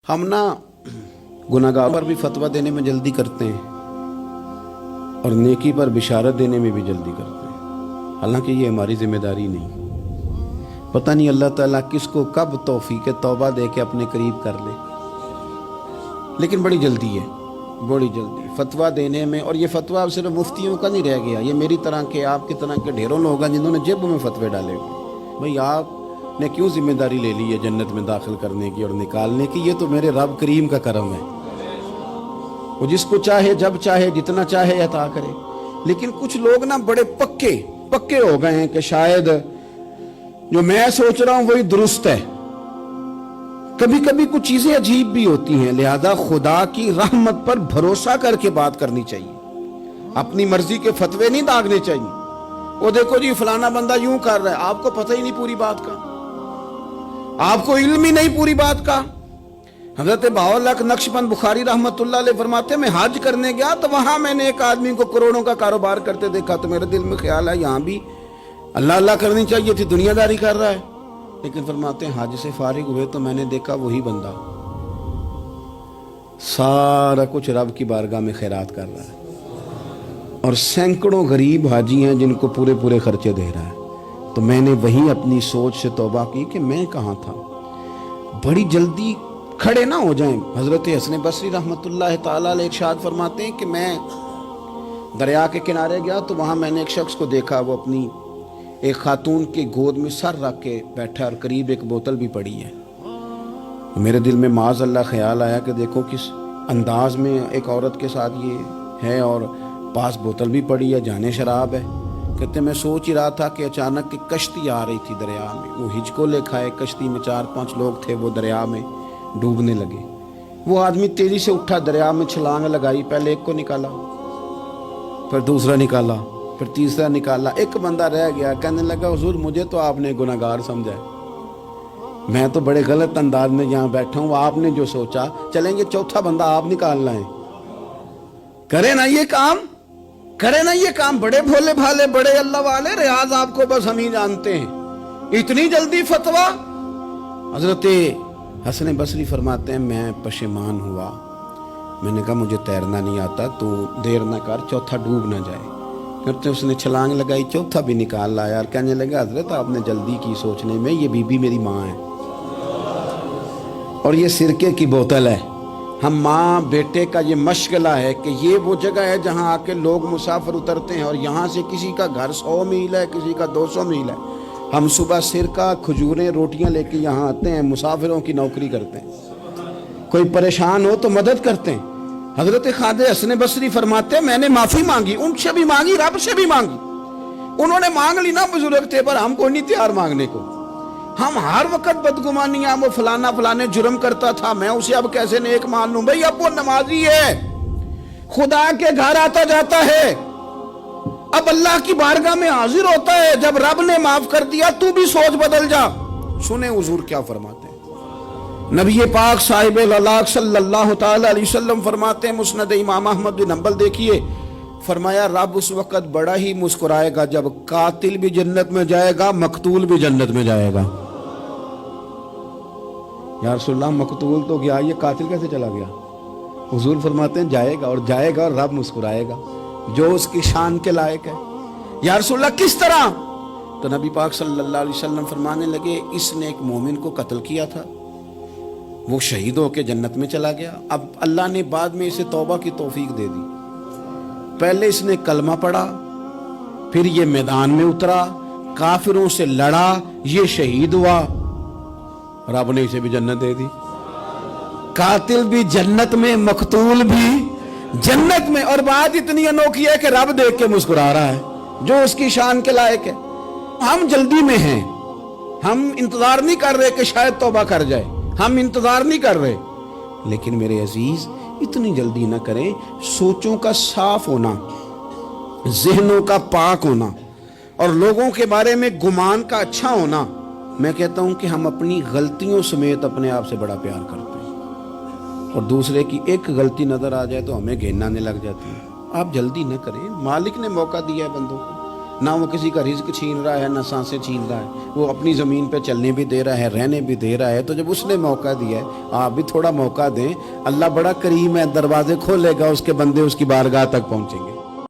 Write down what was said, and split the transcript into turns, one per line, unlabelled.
ہم نا गुनाहगार पर भी फतवा देने में जल्दी करते हैं और नेकी पर बिशारत देने में भी जल्दी करते हैं, हालांकि ये हमारी जिम्मेदारी नहीं। पता नहीं अल्लाह ताला किसको कब तौफीक तौबा दे के अपने करीब कर ले, लेकिन बड़ी जल्दी है, बड़ी जल्दी फतवा देने में। और ये फतवा अब सिर्फ मुफ्तियों का नहीं रह गया, ये मेरी तरह के आपकी तरह के ढेरों लोग हैं जिन्होंने जेब में फतवे डाले हुए। भाई आपने क्यों जिम्मेदारी ले ली है जन्नत में दाखिल करने की और निकालने की? ये तो मेरे रब करीम का करम है, वो जिसको चाहे जब चाहे जितना चाहे अता करे। लेकिन कुछ लोग ना बड़े पक्के हो गए हैं कि शायद जो मैं सोच रहा हूं वही दुरुस्त है। कभी कभी कुछ चीजें अजीब भी होती हैं, लिहाजा खुदा की रहमत पर भरोसा करके बात करनी चाहिए, अपनी मर्जी के फतवे नहीं दागने चाहिए। वो देखो जी फलाना बंदा यूं कर रहा है, आपको पता ही नहीं पूरी बात का, आपको इल्म ही नहीं पूरी बात का। हजरत बावलक नक्शबंद बुखारी रहमतुल्लाह अलैह फरमाते, मैं हज करने गया तो वहां मैंने एक आदमी को करोड़ों का कारोबार करते देखा, तो मेरे दिल में ख्याल है यहाँ भी अल्लाह अल्लाह करनी चाहिए थी, दुनियादारी कर रहा है। लेकिन फरमाते हैं हज से फारिग हुए तो मैंने देखा वही बंदा सारा कुछ रब की बारगाह में खैरात कर रहा है और सैकड़ों गरीब हाजी हैं जिनको पूरे पूरे खर्चे दे रहा है। तो मैंने वही अपनी सोच से तौबा की कि मैं कहाँ था। बड़ी जल्दी खड़े ना हो जाएं। हजरत हसन बसरी रहमतुल्लाह ताला अलैह इरशाद फरमाते हैं कि मैं दरिया के किनारे गया तो वहाँ मैंने एक शख्स को देखा, वो अपनी एक खातून की गोद में सर रख के बैठा और करीब एक बोतल भी पड़ी है। मेरे दिल में माज़ अल्लाह ख्याल आया कि देखो किस अंदाज में एक औरत के साथ ये है और पास बोतल भी पड़ी है, जाने शराब है। कहते मैं सोच ही रहा था कि अचानक की कश्ती आ रही थी दरिया में, वो हिचको लेखा है, कश्ती में 4-5 लोग थे, वो दरिया में डूबने लगे। वो आदमी तेजी से उठा, दरिया में छलांग लगाई, पहले एक को निकाला, फिर दूसरा निकाला, फिर तीसरा निकाला, एक बंदा रह गया। कहने लगा हुजूर मुझे तो आपने गुनाहगार समझा, मैं तो बड़े गलत अंदाज में यहाँ बैठा हूँ, आपने जो सोचा चलेंगे चौथा बंदा आप निकाल लाएं। करे ना ये काम, करे ना ये काम, बड़े भोले भाले बड़े अल्लाह वाले, रियाज आपको बस हम ही जानते हैं, इतनी जल्दी फतवा। हजरत हसन बसरी फरमाते हैं मैं पशेमान हुआ, मैंने कहा मुझे तैरना नहीं आता, तो देर न कर चौथा डूब ना जाए। करते उसने छलांग लगाई, चौथा भी निकाल लाया और कहने लगा हजरत आपने जल्दी की सोचने में, ये बीबी मेरी माँ है और ये सिरके की बोतल है। हम माँ बेटे का ये मशगला है कि ये वो जगह है जहाँ आके लोग मुसाफिर उतरते हैं और यहाँ से किसी का घर 100 मील है, किसी का 200 मील है। हम सुबह सिरका खजूरें रोटियां लेके यहाँ आते हैं, मुसाफिरों की नौकरी करते हैं, कोई परेशान हो तो मदद करते हैं। हजरत ख्वाजा हसन बसरी फरमाते हैं मैंने माफी मांगी, उनसे भी मांगी, रब से भी मांगी। उन्होंने मांग ली ना, बुजुर्ग थे, पर हमको नहीं तैयार मांगने को। हम हर वक्त बदगुमानियां, वो फलाना फलाने जुर्म करता था, मैं उसे अब कैसे नेक मान लूं? भाई अब वो नमाजी है, खुदा के घर आता जाता है, अब अल्लाह की बारगाह में हाजिर होता है। जब रब ने माफ कर दिया तू भी सोच बदल जा। सुने हुजूर क्या फरमाते हैं, नबी पाक साहिब अलाक सल्लल्लाहु ताला अलैहि वसल्लम फरमाते हैं, मुस्नद इमाम अहमद बिन हंबल देखिए, फरमाया रब उस वक्त बड़ा ही मुस्कुराएगा जब कातिल भी जन्नत में जाएगा, मकतूल भी जन्नत में जाएगा। या रसूलल्लाह मकतूल तो गया, ये कातिल कैसे चला गया? हुजूर फरमाते हैं जाएगा, और जाएगा और रब मुस्कुराएगा जो उसकी शान के लायक है। या रसूलल्लाह किस तरह? तो नबी पाक सल्लल्लाहु अलैहि वसल्लम फरमाने लगे इसने एक मोमिन को कत्ल किया था, वो शहीद होकर जन्नत में चला गया। अब अल्लाह ने बाद में इसे तौबा की तौफीक दे दी। पहले इसने कलमा पढ़ा, फिर ये मैदान में उतरा, काफिरों से लड़ा, ये शहीद हुआ, रब ने इसे भी जन्नत दे दी। कातिल भी जन्नत में, मकतूल भी जन्नत में। और बात इतनी अनोखी है कि रब देख के मुस्कुरा रहा है जो उसकी शान के लायक है। हम जल्दी में हैं, हम इंतजार नहीं कर रहे कि शायद तौबा कर जाए, हम इंतजार नहीं कर रहे। लेकिन मेरे अजीज इतनी जल्दी ना करें। सोचों का साफ होना, जहनों का पाक होना और लोगों के बारे में गुमान का अच्छा होना, मैं कहता हूं कि हम अपनी गलतियों समेत अपने आप से बड़ा प्यार करते हैं और दूसरे की एक गलती नजर आ जाए तो हमें घिन आने लग जाती है। आप जल्दी न करें, मालिक ने मौका दिया है बंदों को, نہ وہ کسی کا رزق چھین رہا ہے، نہ سانسیں چھین رہا ہے، وہ اپنی زمین پہ چلنے بھی دے رہا ہے، رہنے بھی دے رہا ہے۔ تو جب اس نے موقع دیا ہے، آپ بھی تھوڑا موقع دیں، اللہ بڑا کریم ہے، دروازے کھولے گا، اس کے بندے اس کی بارگاہ تک پہنچیں گے۔